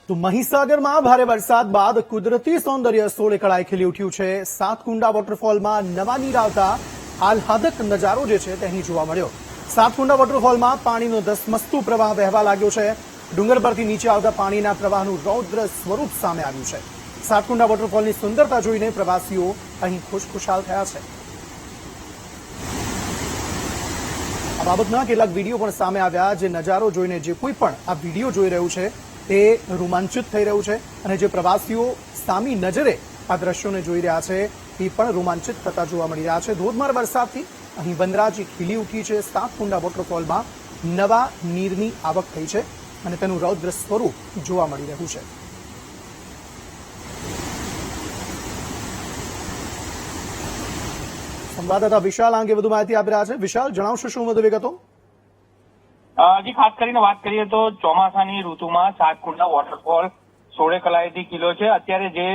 તો મહીસાગરમાં ભારે વરસાદ બાદ કુદરતી સૌંદર્ય સોળે કળાએ ખીલી ઉઠ્યું છે। સાતકુંડા વોટરફોલમાં નવા નીર આવતા આહલાદક નજારો જે છે તે અહીં જોવા મળ્યો। સાતકુંડા વોટરફોલમાં પાણીનો ધસમસતો પ્રવાહ વહેવા લાગ્યો છે। ડુંગર પરથી નીચે આવતા પાણીના પ્રવાહનું રૌદ્ર સ્વરૂપ સામે આવ્યું છે। સાતકુંડા વોટરફોલની સુંદરતા જોઈને પ્રવાસીઓ અહીં ખુશખુશાલ થયા છે। આ બાબતના કેટલાક વિડીયો પણ સામે આવ્યા, જે નજારો જોઈને જે કોઈ પણ આ વિડીયો જોઈ રહ્યું છે તે રોમાંચિત થઈ રહ્યું છે અને જે પ્રવાસીઓ સામી નજરે આ દ્રશ્યોને જોઈ રહ્યા છે તે પણ રોમાંચિત થતા જોવા મળી રહ્યા છે। ધોધમાર વરસાદથી અહીં વનરાજી ખીલી ઉઠી છે। સાતકુંડા વોટરફોલમાં નવા નીરની આવક થઈ છે અને તેનું રૌદ્ર સ્વરૂપ જોવા મળી રહ્યું છે। સંવાદદાતા વિશાલ આ અંગે વધુ માહિતી આપી રહ્યા છે। વિશાલ, જણાવશો શું વધુ વિગતો? જી, ખાસ કરીને વાત કરીએ તો ચોમાસાની ઋતુમાં સાતકુંડા વોટરફોલ સોળે કળાએથી ખીલ્યો છે। અત્યારે જે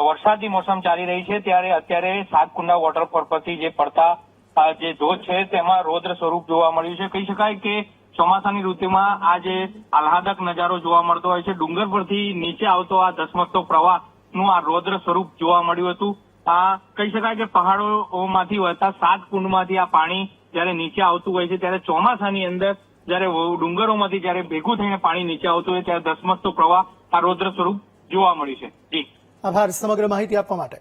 વરસાદની મોસમ ચાલી રહી છે ત્યારે અત્યારે સાતકુંડા વોટરફોલ પરથી જે પડતા જે ધોધ છે તેમાં રૌદ્ર સ્વરૂપ જોવા મળ્યું છે। કહી શકાય કે ચોમાસાની ઋતુમાં આ જે આહલાદક નજારો જોવા મળતો હોય છે, ડુંગર પરથી નીચે આવતો આ ધસમસતો પ્રવાહનું આ રૌદ્ર સ્વરૂપ જોવા મળ્યું હતું। આ કહી શકાય કે પહાડોમાંથી વહેતા સાત કુંડમાંથી આ પાણી જયારે નીચે આવતું હોય છે ત્યારે ચોમાસાની અંદર જયારે ડુંગરોમાંથી જયારે ભેગું થઈને પાણી નીચે આવતું હોય ત્યારે ધસમસતો પ્રવાહ આ રૌદ્ર સ્વરૂપ જોવા મળ્યું છે। જી, આભાર સમગ્ર માહિતી આપવા માટે।